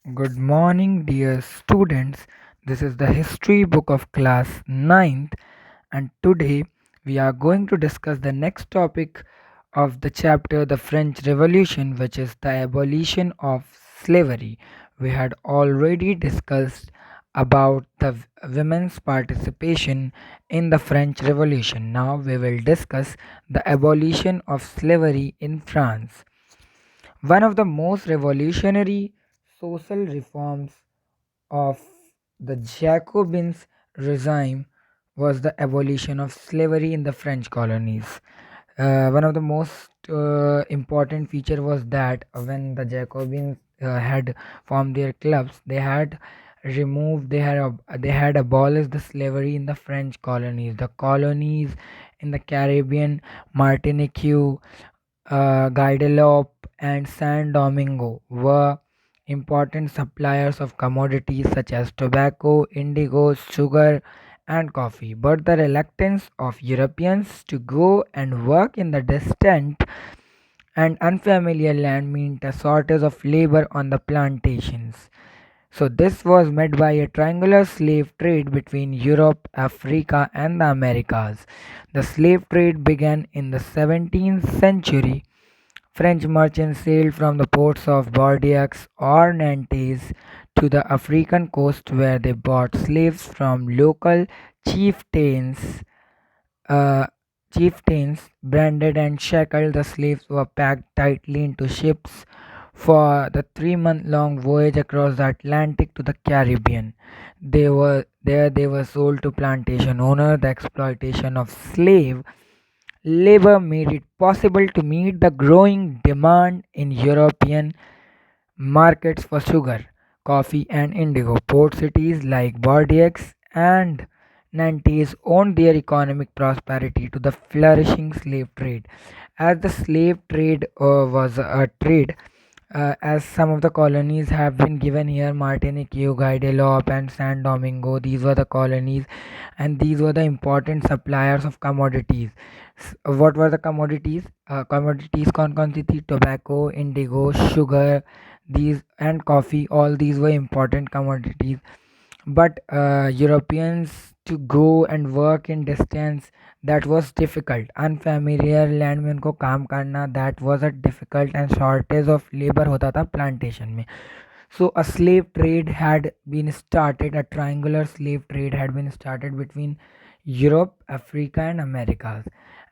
Good morning, dear students. This is the history book of class 9th, and today we are going to discuss the next topic of the chapter, the French Revolution, which is the abolition of slavery. We had already discussed about the women's participation in the French Revolution. Now we will discuss the abolition of slavery in France. One of the most revolutionary social reforms of the Jacobins regime was the abolition of slavery in the French colonies. One of the most important feature was that when the Jacobins had formed their clubs, they had they had abolished the slavery in the French colonies. The colonies in the Caribbean, Martinique, Guadeloupe and San Domingo were important suppliers of commodities such as tobacco, indigo, sugar, and coffee. But the reluctance of Europeans to go and work in the distant and unfamiliar land meant a shortage of labor on the plantations. So, this was met by a triangular slave trade between Europe, Africa, and the Americas. The slave trade began in the 17th century. French merchants sailed from the ports of Bordeaux or Nantes to the African coast where they bought slaves from local chieftains. Uh, Chieftains, branded and shackled, the slaves were packed tightly into ships for the 3 month long voyage across the Atlantic to the Caribbean. They were sold to plantation owners. The exploitation of slave labor made it possible to meet the growing demand in European markets for sugar, coffee, and indigo. Port cities like Bordeaux and Nantes owed their economic prosperity to the flourishing slave trade. As the slave trade was a trade, as some of the colonies have been given here, Martinique, Guadeloupe, and San Domingo, these were the colonies, and these were the important suppliers of commodities. What were the commodities? Commodities कौन सी थी? Tobacco, indigo, sugar, these and coffee. All these were important commodities. But Europeans to go and work in distance, that was difficult. Unfamiliar land में उनको काम करना, that was a difficult, and shortage of labor होता था plantation में. So a slave trade had been started, a triangular slave trade had been started between Europe, Africa, and Americas.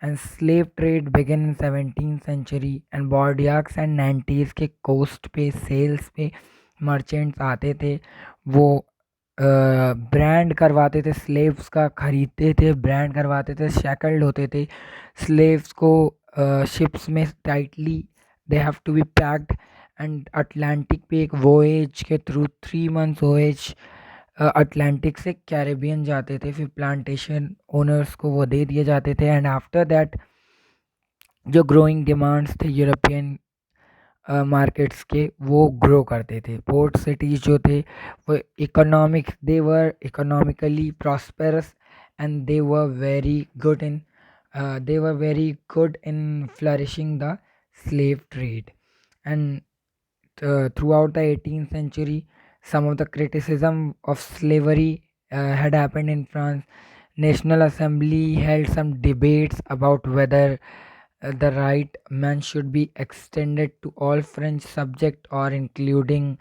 And slave trade began in 17th century, and Bordeaux and Nantes के coast पे sales पे merchants आते थे. वो brand करवाते थे slaves का, खरीदते थे, ब्रांड करवाते थे, शैकल्ड होते थे स्लेव्स को शिप्स में tightly. They have to be packed and Atlantic पे एक वोएज के थ्रू 3 मंथ्स वोएज अटलांटिक से कैरेबियन जाते थे. फिर प्लांटेशन ओनर्स को वो दे दिए जाते थे. एंड आफ्टर दैट जो ग्रोइंग डिमांड्स थे यूरोपियन मार्केट्स के, वो ग्रो करते थे. पोर्ट सिटीज़ जो थे वो they were economically prosperous, and they were very good in flourishing the slave trade. And throughout the 18th century, some of the criticism of slavery had happened in France. National Assembly held some debates about whether the right man should be extended to all French subjects or including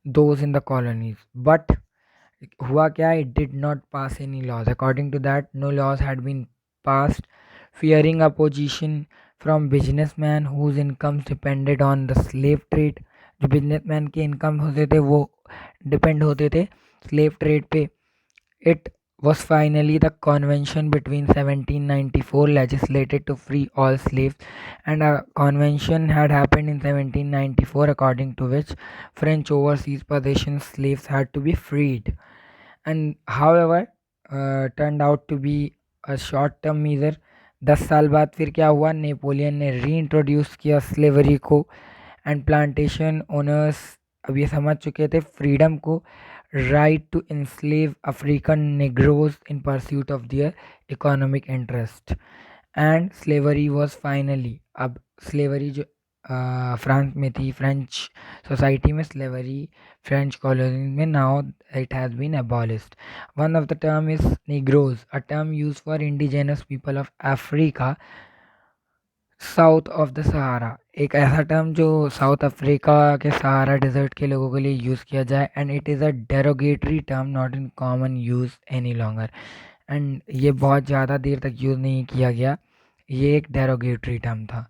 those in the colonies. But हुआ क्या? It did not pass any laws. According to that, no laws had been passed, fearing opposition from businessmen whose incomes depended on the slave trade. जो businessman के income होते थे वो depend होते थे slave trade पे. It was finally the convention between 1794 legislated to free all slaves, and a convention had happened in 1794 according to which French overseas possession slaves had to be freed. And however, turned out to be a short term measure. 10 साल बाद फिर क्या हुआ? Napoleon ने री introduce किया slavery को, and plantation owners अब ये समझ चुके थे फ्रीडम को, right to enslave African Negroes in pursuit of their economic interest. And slavery was finally, अब slavery जो फ्रांस में थी, फ्रेंच सोसाइटी में स्लेवरी, फ्रेंच कॉलोनी में, now it has been abolished. One of the term is Negroes, a term used for indigenous people of Africa south of the Sahara, एक ऐसा term जो south Africa के Sahara desert के लोगों के लिए use किया जाए, and it is a derogatory term not in common use any longer. And ये बहुत ज़्यादा देर तक यूज़ नहीं किया गया, ये एक डेरोगेटरी टर्म था।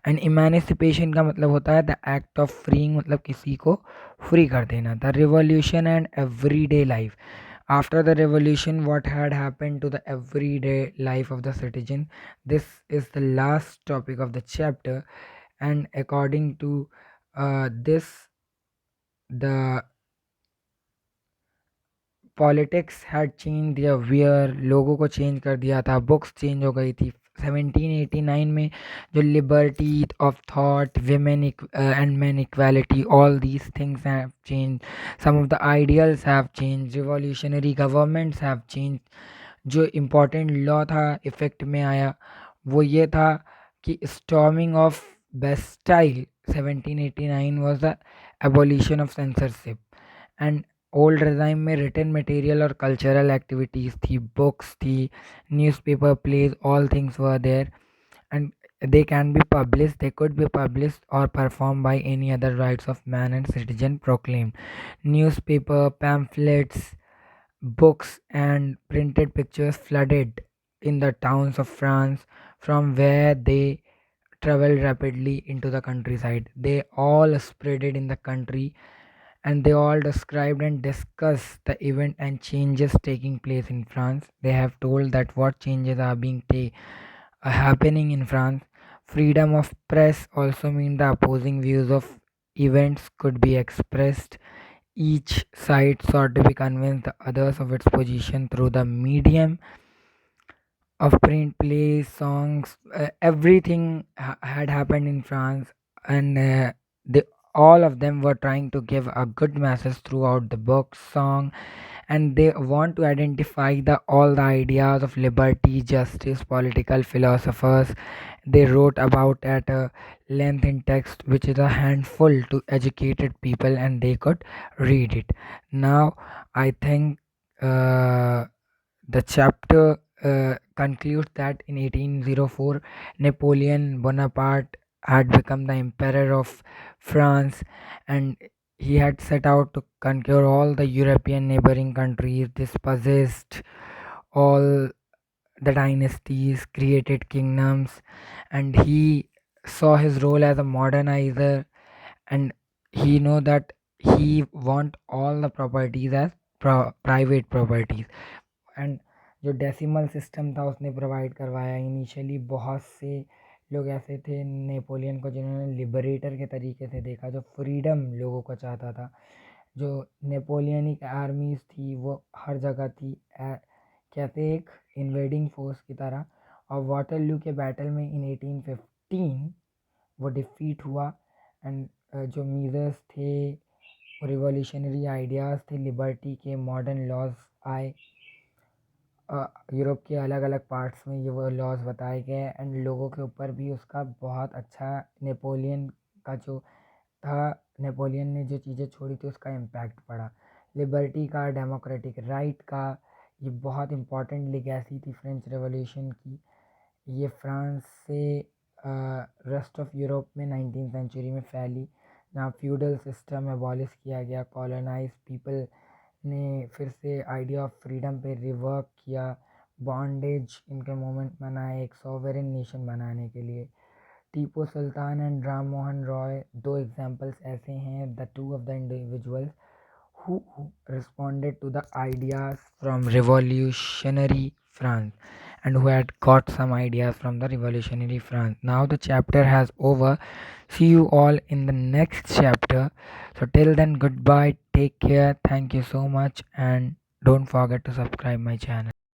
एंड इमेंसिपेशन का मतलब होता है द एक्ट ऑफ फ्रीइंग, मतलब किसी को फ्री कर देना। The revolution and everyday life, after the revolution, what had happened to the everyday life of the citizen? This is the last topic of the chapter, and according to this, the politics had change दिया wear, लोगों को change कर दिया था, books change हो गई थी। 1789 में जो liberty of thought, women and man equality, all these things have change, some of the ideals have change, revolutionary governments have change. जो इम्पोर्टेंट लॉ था इफ़ेक्ट में आया वो ये था कि storming of Bastille 1789 was the abolition of censorship. And old regime में written material और कल्चरल एक्टिविटीज़ थी, बुक्स थी, newspaper, plays, all things were there, and they can be published, they could be published or performed by any other rights of man and citizen proclaimed. Newspaper, pamphlets, books and printed pictures flooded in the towns of France, from where they traveled rapidly into the countryside. They all spread it in the country, and they all described and discussed the event and changes taking place in France. They have told that what changes are happening in France. Freedom of press also means the opposing views of events could be expressed. Each side sought to be convince the others of its position through the medium of print, plays, songs. Everything had happened in France, and they all of them were trying to give a good message throughout the book, song, and they want to identify the all the ideas of liberty, justice, political philosophers. They wrote about at a length in text which is a handful to educated people, and they could read it. Now I think uh, the chapter concludes that in 1804 Napoleon Bonaparte had become the emperor of France, and he had set out to conquer all the European neighboring countries, dispossessed all the dynasties, created kingdoms, and he saw his role as a modernizer, and he know that he want all the properties as private properties। And जो decimal system था उसने provide करवाया। Initially बहुत से लोग ऐसे थे Napoleon को जिन्होंने लिबरेटर के तरीके से देखा, जो फ्रीडम लोगों को चाहता था। जो नेपोलियनिक आर्मीज़ थी वो हर जगह थी, कहते एक इन्वेडिंग फोर्स की तरह। और वाटरलू के बैटल में इन 1815 वो डिफीट हुआ, एंड जो मीजर्स थे, रिवॉल्यूशनरी आइडियाज़ थे, लिबर्टी के मॉडर्न लॉज आए। यूरोप के अलग अलग पार्ट्स में ये वो लॉज बताए गए, एंड लोगों के ऊपर भी उसका बहुत अच्छा नेपोलियन का जो था, नेपोलियन ने जो चीज़ें छोड़ी थी उसका इम्पैक्ट पड़ा। लिबर्टी का, डेमोक्रेटिक राइट का, ये बहुत इम्पॉर्टेंट लिगेसी थी फ्रेंच रेवोल्यूशन की। ये फ्रांस से रेस्ट ऑफ यूरोप में 19वीं सेंचुरी में फैली, जहाँ फ्यूडल सिस्टम एबॉलिश किया गया, कॉलोनाइज पीपल ने फिर से आइडिया ऑफ फ्रीडम पे रिवर्क किया, बॉन्डेज इनके मूवमेंट बनाए एक सॉवरेन नेशन बनाने के लिए। टीपू सुल्तान एंड राम मोहन रॉय दो एग्जांपल्स ऐसे हैं, the two of the individuals who responded to the ideas from revolutionary France, and who had got some ideas from the revolutionary France. Now the chapter has over. See you all in the next chapter. So till then, goodbye, take care, thank you so much, and don't forget to subscribe my channel.